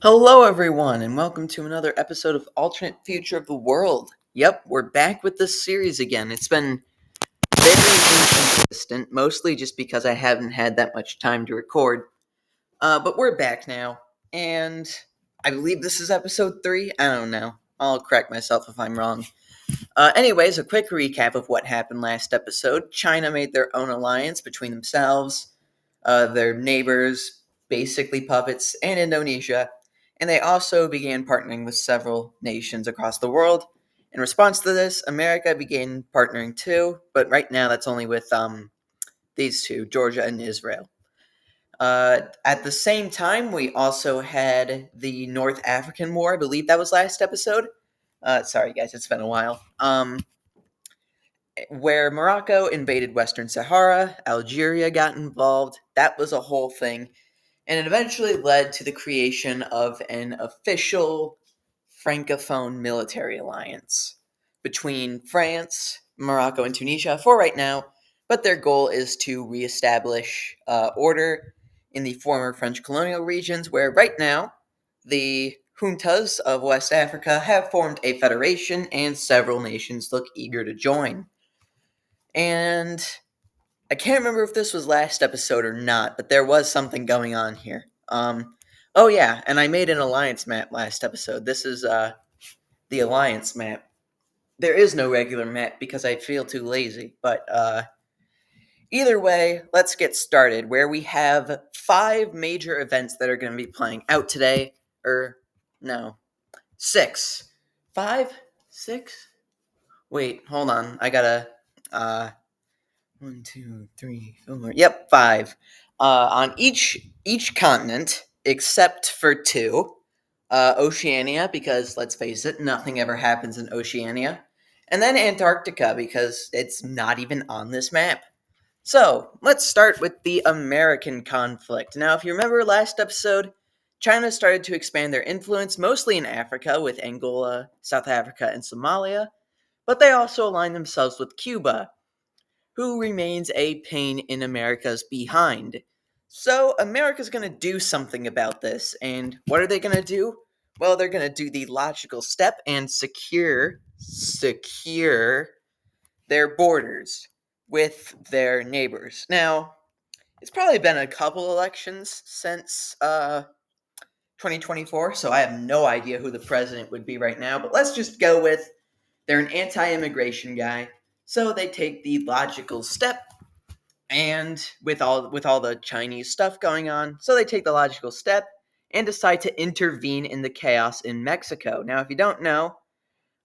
Hello, everyone, and welcome to another episode of Alternate Future of the World. Yep, we're back with this series again. It's been very inconsistent, mostly just because I haven't had that much time to record. But we're back now, and I believe this is episode 3. I don't know. I'll correct myself if I'm wrong. Anyways, a quick recap of what happened last episode. China made their own alliance between themselves, their neighbors, basically puppets, and Indonesia, and they also began partnering with several nations across the world. In response to this, America began partnering too, but right now that's only with these two, Georgia and Israel. At the same time, we also had the North African War. I believe that was last episode. Sorry, guys, it's been a while. Where Morocco invaded Western Sahara, Algeria got involved. That was a whole thing. And it eventually led to the creation of an official Francophone military alliance between France, Morocco, and Tunisia for right now. But their goal is to reestablish order in the former French colonial regions, where right now the juntas of West Africa have formed a federation and several nations look eager to join. And I can't remember if this was last episode or not, but there was something going on here. Oh yeah, and I made an alliance map last episode. This is the alliance map. There is no regular map because I feel too lazy, but either way, let's get started. Where we have 5 major events that are going to be playing out today, or no, 6, 5, 6. Wait, hold on. I gotta. 1, 2, 3, 4. Yep, 5. On each continent except for 2. Oceania, because let's face it, nothing ever happens in Oceania. And then Antarctica, because it's not even on this map. So, let's start with the American conflict. Now, if you remember last episode, China started to expand their influence mostly in Africa with Angola, South Africa, and Somalia, but they also aligned themselves with Cuba, who remains a pain in America's behind. So, America's going to do something about this. And what are they going to do? Well, they're going to do the logical step and secure their borders with their neighbors. Now, it's probably been a couple elections since 2024, so I have no idea who the president would be right now, but let's just go with they're an anti-immigration guy. So they take the logical step, and with all the Chinese stuff going on, so they take the logical step and decide to intervene in the chaos in Mexico. Now, if you don't know,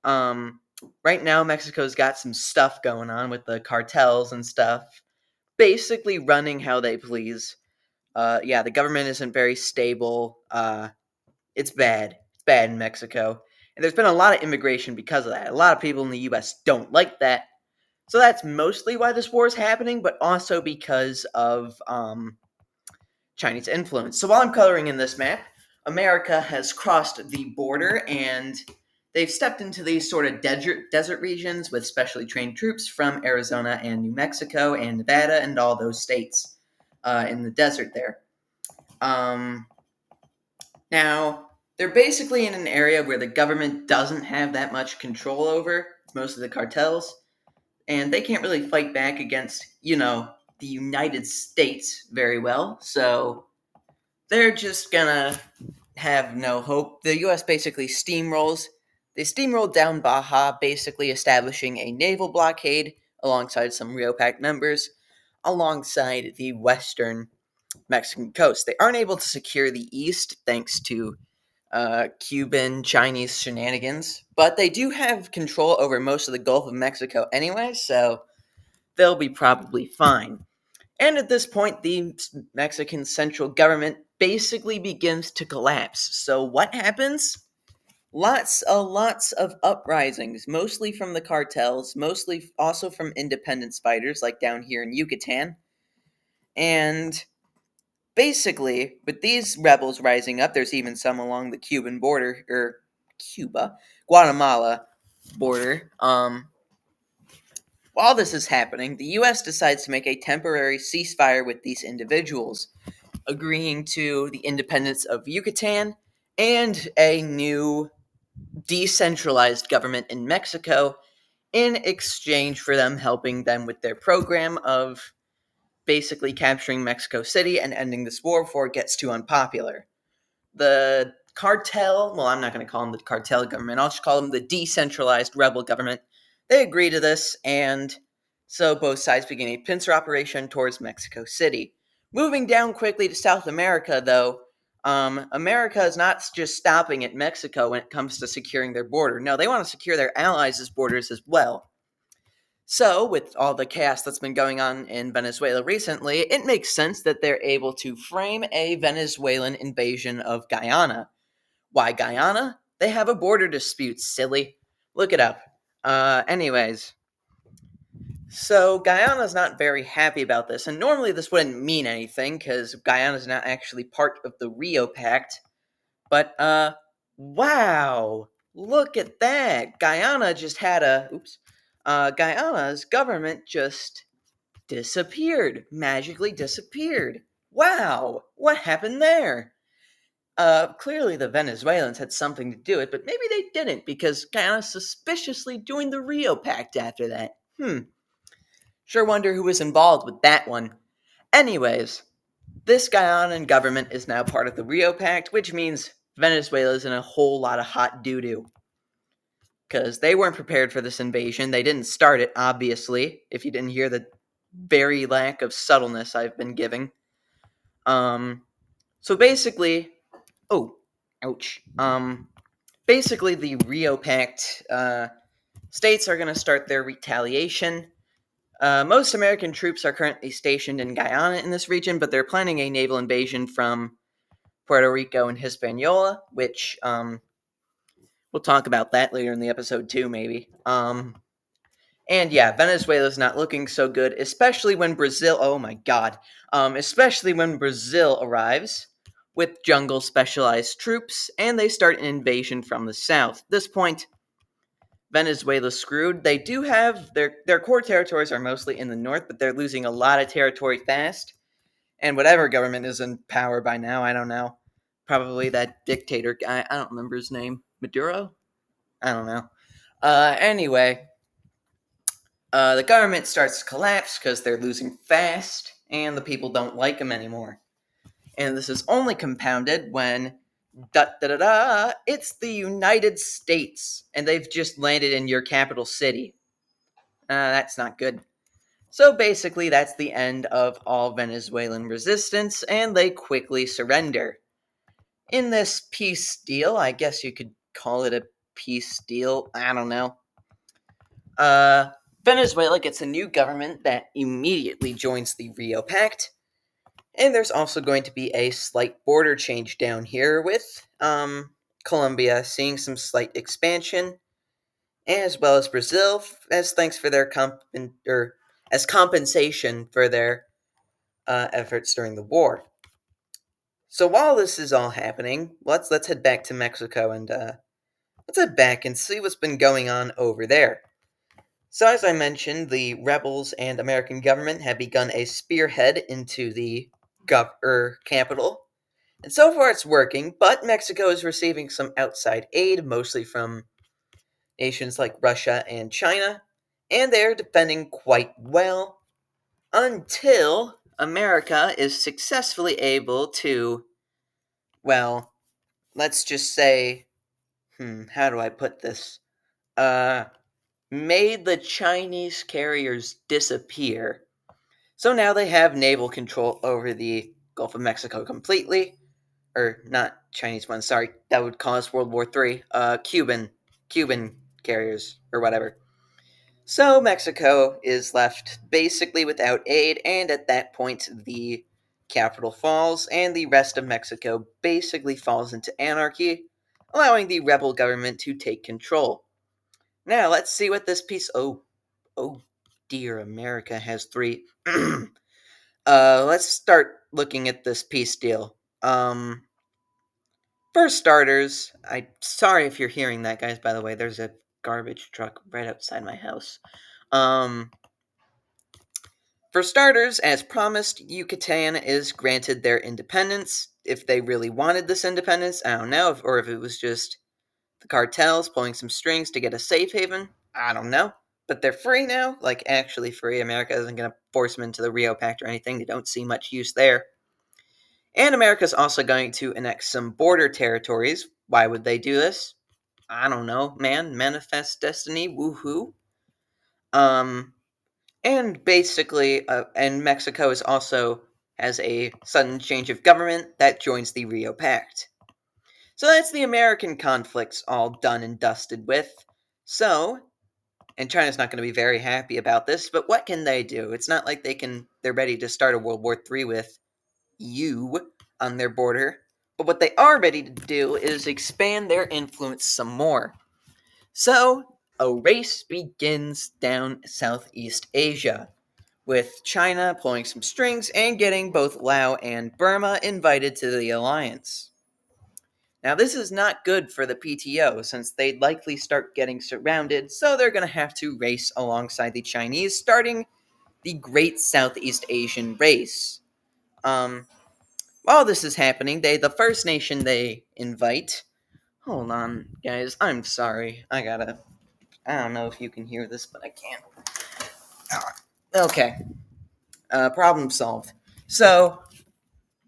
right now Mexico's got some stuff going on with the cartels and stuff, basically running how they please. Yeah, the government isn't very stable. It's bad. It's bad in Mexico. And there's been a lot of immigration because of that. A lot of people in the US don't like that. So that's mostly why this war is happening, but also because of Chinese influence. So while I'm coloring in this map, America has crossed the border and they've stepped into these sort of desert regions with specially trained troops from Arizona and New Mexico and Nevada and all those states in the desert there. Now, they're basically in an area where the government doesn't have that much control over. It's mostly the cartels. And they can't really fight back against, the United States very well. So they're just gonna have no hope. The U.S. basically steamrolls. They steamrolled down Baja, basically establishing a naval blockade alongside some Rio Pact members, alongside the western Mexican coast. They aren't able to secure the east thanks to Cuban, Chinese shenanigans, but they do have control over most of the Gulf of Mexico anyway, so they'll be probably fine. And at this point, the Mexican central government basically begins to collapse. So what happens? Lots of uprisings, mostly from the cartels, mostly also from independence fighters, like down here in Yucatan. And basically, with these rebels rising up, there's even some along the Cuban border, or Guatemala border. While this is happening, the U.S. decides to make a temporary ceasefire with these individuals, agreeing to the independence of Yucatan and a new decentralized government in Mexico in exchange for them helping them with their program of basically capturing Mexico City and ending this war before it gets too unpopular. The cartel, well, I'm not going to call them the cartel government, I'll just call them the decentralized rebel government. They agree to this, and so both sides begin a pincer operation towards Mexico City. Moving down quickly to South America, though, America is not just stopping at Mexico when it comes to securing their border. No, they want to secure their allies' borders as well. So, with all the chaos that's been going on in Venezuela recently, it makes sense that they're able to frame a Venezuelan invasion of Guyana. Why Guyana? They have a border dispute, silly. Look it up. Anyways, so Guyana's not very happy about this, and normally this wouldn't mean anything because Guyana's not actually part of the Rio Pact. But wow, look at that! Guyana just had a oops. Guyana's government just disappeared, magically disappeared. Wow, what happened there? Clearly the Venezuelans had something to do with it, but maybe they didn't because Guyana suspiciously joined the Rio Pact after that. Sure wonder who was involved with that one. Anyways, this Guyanan government is now part of the Rio Pact, which means Venezuela's in a whole lot of hot doo-doo. Because they weren't prepared for this invasion. They didn't start it, obviously, if you didn't hear the very lack of subtleness I've been giving. So basically, oh, ouch. Basically, the Rio Pact states are going to start their retaliation. Most American troops are currently stationed in Guyana in this region, but they're planning a naval invasion from Puerto Rico and Hispaniola, which we'll talk about that later in the episode too, maybe. And yeah, Venezuela's not looking so good, especially when Brazil. Oh my God! Especially when Brazil arrives with jungle specialized troops, and they start an invasion from the south. At this point, Venezuela's screwed. They do have their core territories are mostly in the north, but they're losing a lot of territory fast. And whatever government is in power by now, I don't know. Probably that dictator guy. I don't remember his name. Maduro? I don't know. Anyway, the government starts to collapse because they're losing fast, and the people don't like them anymore. And this is only compounded when it's the United States, and they've just landed in your capital city. That's not good. So basically, that's the end of all Venezuelan resistance, and they quickly surrender. In this peace deal, I guess you could call it a peace deal, I don't know. Venezuela gets a new government that immediately joins the Rio Pact, and there's also going to be a slight border change down here with Colombia seeing some slight expansion, as well as Brazil, as thanks for their as compensation for their efforts during the war. So while this is all happening, let's head back to Mexico and let's head back and see what's been going on over there. So as I mentioned, the rebels and American government have begun a spearhead into the capital. And so far it's working, but Mexico is receiving some outside aid, mostly from nations like Russia and China, and they're defending quite well until America is successfully able to, well, let's just say, how do I put this? Made the Chinese carriers disappear. So now they have naval control over the Gulf of Mexico completely. Or not Chinese ones, sorry. That would cause World War III. Cuban carriers, or whatever. So Mexico is left basically without aid, and at that point the capital falls, and the rest of Mexico basically falls into anarchy, allowing the rebel government to take control. Now let's see what this piece. Oh dear, America has three. Let's start looking at this peace deal. For starters, I sorry if you're hearing that, guys. By the way, there's a garbage truck right outside my house. For starters, as promised, Yucatan is granted their independence. if they really wanted this independence, I don't know, or if it was just the cartels pulling some strings to get a safe haven, I don't know. But they're free now, like actually free. America isn't going to force them into the Rio Pact or anything. They don't see much use there. And America's also going to annex some border territories. Why would they do this? I don't know, man. Manifest destiny, woohoo. Um, and basically, and Mexico is also has a sudden change of government that joins the Rio Pact. So that's the American conflicts all done and dusted with. So, and China's not going to be very happy about this, but what can they do? It's not like they're ready to start a World War III with you on their border. But what they are ready to do is expand their influence some more. So, a race begins down Southeast Asia, with China pulling some strings and getting both Laos and Burma invited to the alliance. Now, this is not good for the PTO since they'd likely start getting surrounded, so they're going to have to race alongside the Chinese, starting the Great Southeast Asian Race. While this is happening, the first nation they invite. Hold on, guys. I'm sorry. I don't know if you can hear this, but I can't. Okay. Problem solved. So,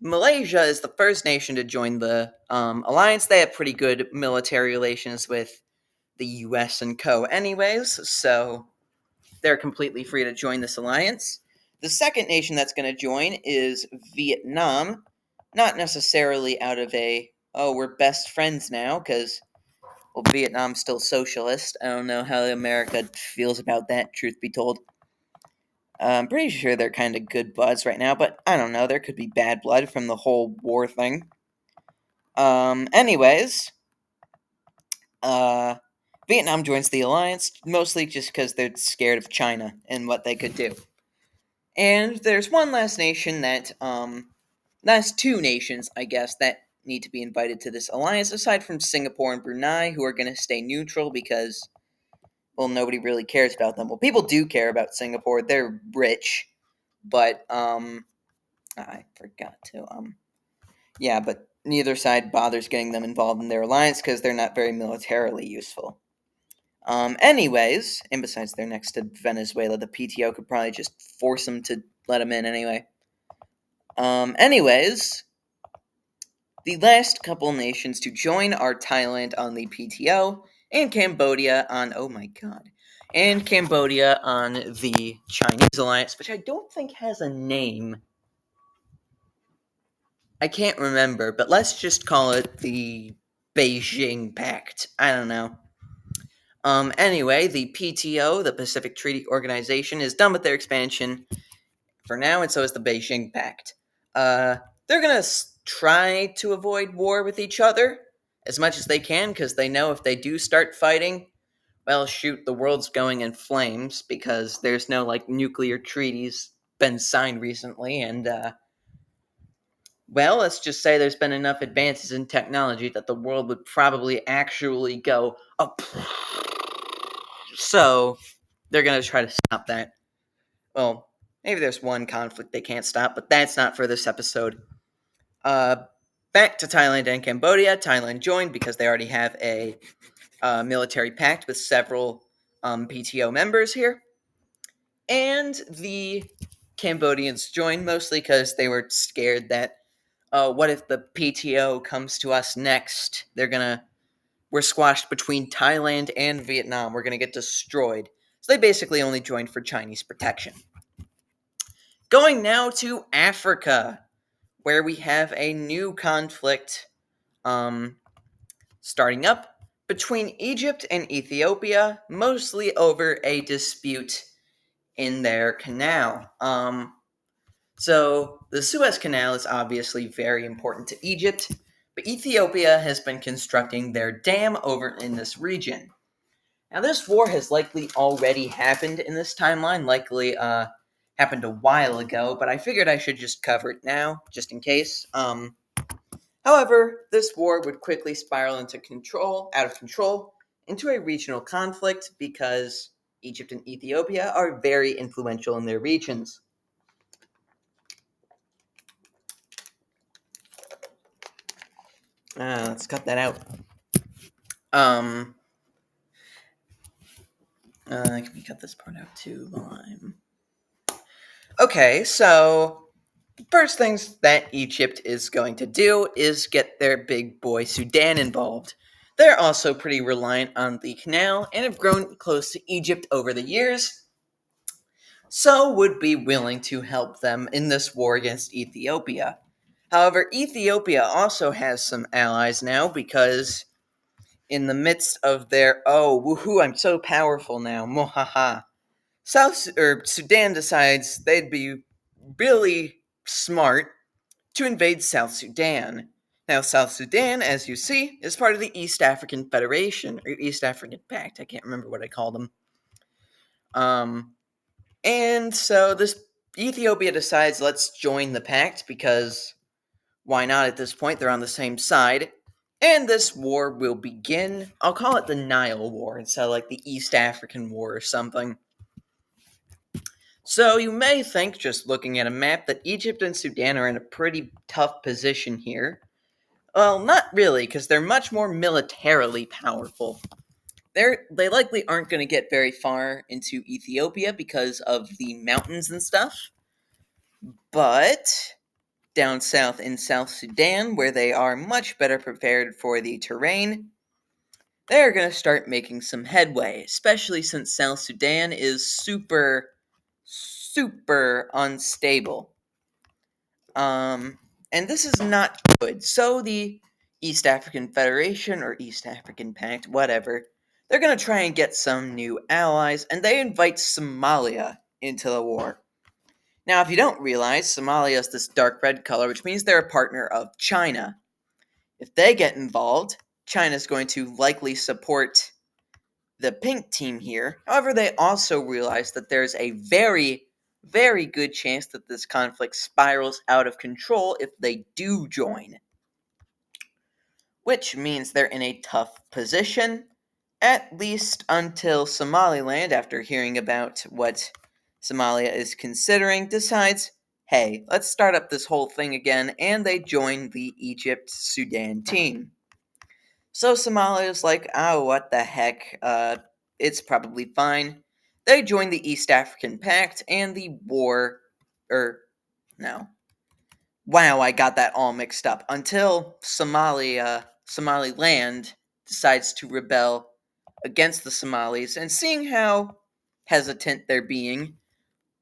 Malaysia is the first nation to join the alliance. They have pretty good military relations with the US and co. anyways, so they're completely free to join this alliance. The second nation that's going to join is Vietnam, not necessarily out of oh, we're best friends now, because, well, Vietnam's still socialist. I don't know how America feels about that, truth be told. I'm pretty sure they're kind of good buds right now, but I don't know. There could be bad blood from the whole war thing. Anyways, uh, Vietnam joins the alliance mostly just because they're scared of China and what they could do. And there's one last nation last two nations, I guess, that need to be invited to this alliance, aside from Singapore and Brunei, who are going to stay neutral because, well, nobody really cares about them. Well, people do care about Singapore. They're rich, but, I forgot to, yeah, but neither side bothers getting them involved in their alliance because they're not very militarily useful. Anyways, and besides, they're next to Venezuela. The PTO could probably just force them to let them in anyway. Anyways, the last couple nations to join are Thailand on the PTO and Cambodia on, oh my god, and Cambodia on the Chinese alliance, which I don't think has a name. I can't remember, but let's just call it the Beijing Pact. I don't know. Anyway, the PTO, the Pacific Treaty Organization, is done with their expansion for now, and so is the Beijing Pact. They're gonna try to avoid war with each other as much as they can, because they know if they do start fighting, well, shoot, the world's going in flames, because there's no, like, nuclear treaties been signed recently, and, well, let's just say there's been enough advances in technology that the world would probably actually go up. So, they're going to try to stop that. Well, maybe there's one conflict they can't stop, but that's not for this episode. Back to Thailand and Cambodia. Thailand joined because they already have a military pact with several PTO members here. And the Cambodians joined mostly because they were scared that, what if the PTO comes to us next? We're squashed between Thailand and Vietnam. We're gonna get destroyed. So they basically only joined for Chinese protection. Going now to Africa, where we have a new conflict starting up between Egypt and Ethiopia, mostly over a dispute in their canal. So the Suez Canal is obviously very important to Egypt, but Ethiopia has been constructing their dam over in this region. Now, this war has likely already happened in this timeline, likely happened a while ago, but I figured I should just cover it now, just in case. However, this war would quickly spiral out of control, into a regional conflict because Egypt and Ethiopia are very influential in their regions. Let's cut that out. Um, can we cut this part out too? While I'm... Okay, so first things that Egypt is going to do is get their big boy Sudan involved. They're also pretty reliant on the canal and have grown close to Egypt over the years, so would be willing to help them in this war against Ethiopia. However, Ethiopia also has some allies now because in the midst of their woohoo, I'm so powerful now, mohaha. Sudan decides they'd be really smart to invade South Sudan. Now, South Sudan, as you see, is part of the East African Federation or East African Pact. I can't remember what I called them. And so this Ethiopia decides let's join the pact because why not at this point? They're on the same side. And this war will begin. I'll call it the Nile War instead of like the East African War or something. So you may think, just looking at a map, that Egypt and Sudan are in a pretty tough position here. Well, not really, because they're much more militarily powerful. They likely aren't going to get very far into Ethiopia because of the mountains and stuff. But down south in South Sudan, where they are much better prepared for the terrain, they're going to start making some headway, especially since South Sudan is super, super unstable. And this is not good. So the East African Federation, or East African Pact, whatever, they're going to try and get some new allies, and they invite Somalia into the war. Now, if you don't realize, Somalia is this dark red color, which means they're a partner of China. If they get involved, China's going to likely support the pink team here. However, they also realize that there's a very, very good chance that this conflict spirals out of control if they do join. Which means they're in a tough position, at least until Somaliland, after hearing about what Somalia is considering, decides, hey, let's start up this whole thing again, and they join the Egypt-Sudan team. So Somalia's like, oh, what the heck, it's probably fine. They join the East African Pact, and the war, no. Wow, I got that all mixed up. Until Somaliland decides to rebel against the Somalis, and seeing how hesitant they're being,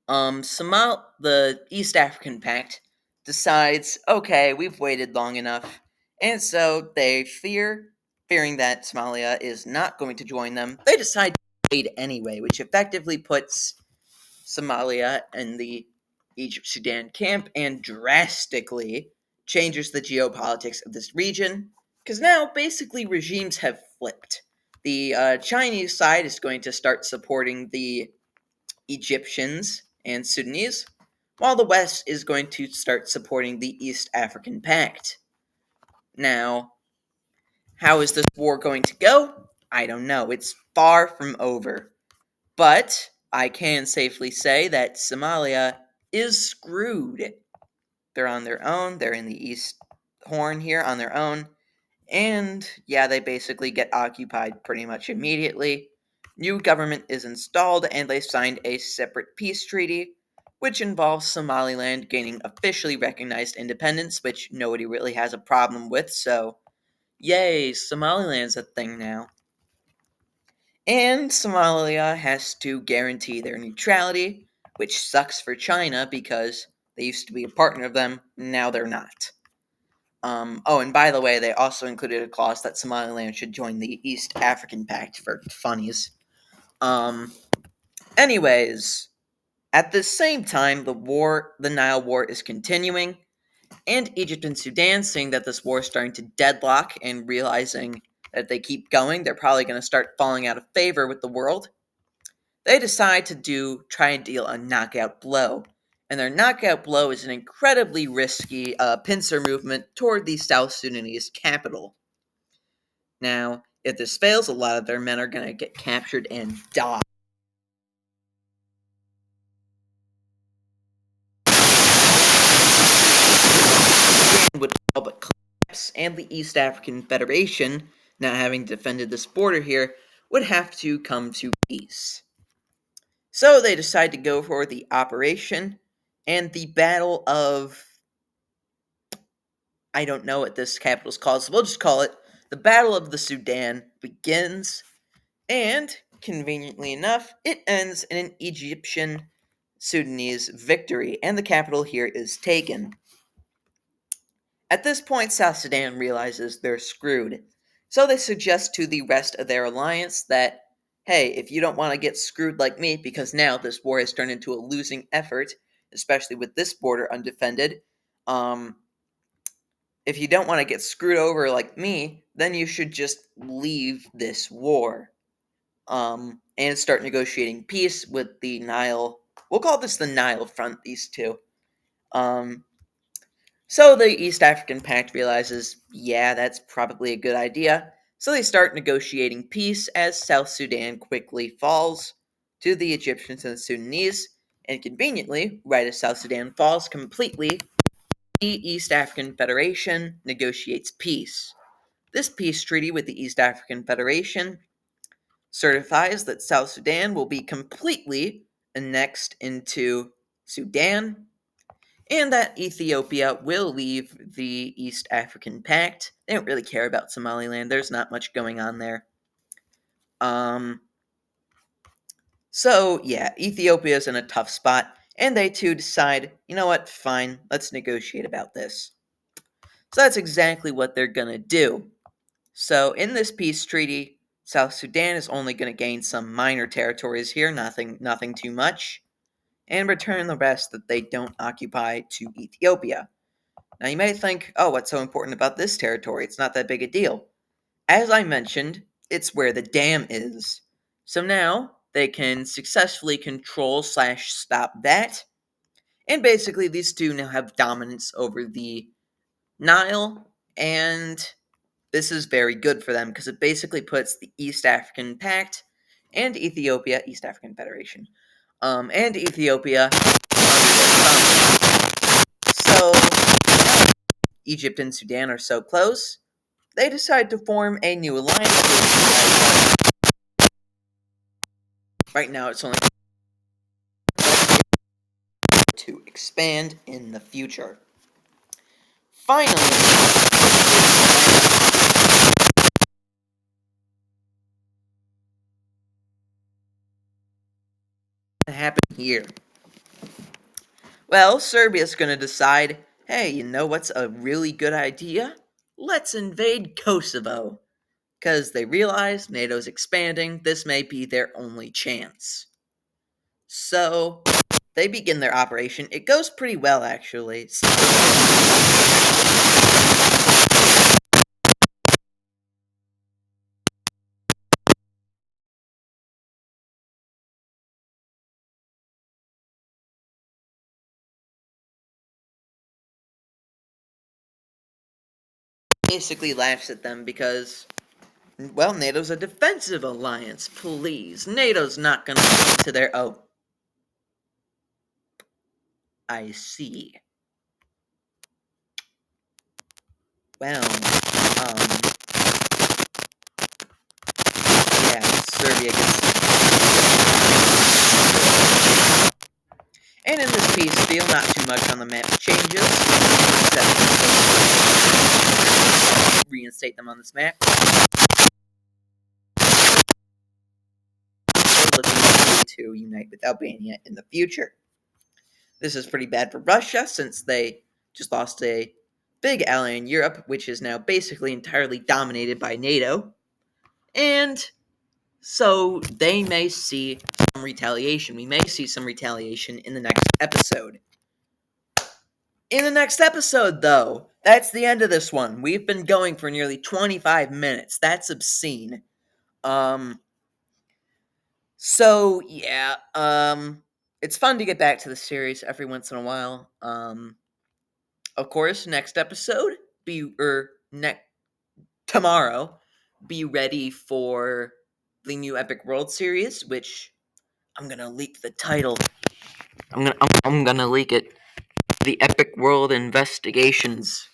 the East African Pact decides, okay, we've waited long enough, and so they fearing that Somalia is not going to join them, they decide to invade anyway, which effectively puts Somalia in the Egypt-Sudan camp and drastically changes the geopolitics of this region, because now basically regimes have flipped. The Chinese side is going to start supporting the Egyptians and Sudanese, while the West is going to start supporting the East African Pact. Now, how is this war going to go? I don't know. It's far from over. But I can safely say that Somalia is screwed. They're on their own. They're in the East Horn here on their own. And yeah, they basically get occupied pretty much immediately. New government is installed, and they signed a separate peace treaty, which involves Somaliland gaining officially recognized independence, which nobody really has a problem with, so yay, Somaliland's a thing now. And Somalia has to guarantee their neutrality, which sucks for China because they used to be a partner of them, now they're not. And by the way, they also included a clause that Somaliland should join the East African Pact for funnies. Anyways, at the same time, the Nile War is continuing, and Egypt and Sudan, seeing that this war is starting to deadlock and realizing that if they keep going, they're probably going to start falling out of favor with the world, they decide to try and deal a knockout blow. And their knockout blow is an incredibly risky pincer movement toward the South Sudanese capital. Now, if this fails, a lot of their men are going to get captured and die. Would all but collapse, and the East African Federation, not having defended this border here, would have to come to peace. So they decide to go for the operation, and the Battle of... I don't know what this capital is called, so we'll just call it the Battle of the Sudan begins, and, conveniently enough, it ends in an Egyptian Sudanese victory, and the capital here is taken. At this point, South Sudan realizes they're screwed, so they suggest to the rest of their alliance that, hey, if you don't want to get screwed like me, because now this war has turned into a losing effort, especially with this border undefended, if you don't want to get screwed over like me, then you should just leave this war. And start negotiating peace with the Nile. We'll call this the Nile Front, these two. So the East African Pact realizes, yeah, that's probably a good idea. So they start negotiating peace as South Sudan quickly falls to the Egyptians and the Sudanese. And conveniently, right as South Sudan falls completely, the East African Federation negotiates peace. This peace treaty with the East African Federation certifies that South Sudan will be completely annexed into Sudan, and that Ethiopia will leave the East African Pact. They don't really care about Somaliland. There's not much going on there. So, yeah, Ethiopia's in a tough spot, and they too decide, you know what, fine, let's negotiate about this. So that's exactly what they're gonna do. So, in this peace treaty, South Sudan is only going to gain some minor territories here, nothing too much, and return the rest that they don't occupy to Ethiopia. Now, you may think, oh, what's so important about this territory? It's not that big a deal. As I mentioned, it's where the dam is. So now they can successfully control/stop that, and basically these two now have dominance over the Nile, and this is very good for them because it basically puts the East African Pact and Ethiopia, East African Federation, and Ethiopia under their thumb. So, Egypt and Sudan are so close, they decide to form a new alliance right now. It's only to expand in the future. Finally, what happened here? Well, Serbia's going to decide, hey, you know what's a really good idea? Let's invade Kosovo. Because they realize NATO's expanding, this may be their only chance. So, they begin their operation. It goes pretty well, actually. Basically laughs at them because, well, NATO's a defensive alliance. Please, NATO's not going to come to their... Oh. I see. Well, yeah, Serbia gets... And in this peace deal, not too much on the map changes, except reinstate them on this map. Looking to unite with Albania in the future. This is pretty bad for Russia, since they just lost a big ally in Europe, which is now basically entirely dominated by NATO. And so they may see some retaliation. We may see some retaliation in the next episode. In the next episode, though, that's the end of this one. We've been going for nearly 25 minutes. That's obscene. So, yeah, it's fun to get back to the series every once in a while. Of course, next episode, tomorrow, be ready for the new Epic World series, which I'm gonna leak the title. I'm gonna leak it. The Epic World Investigations.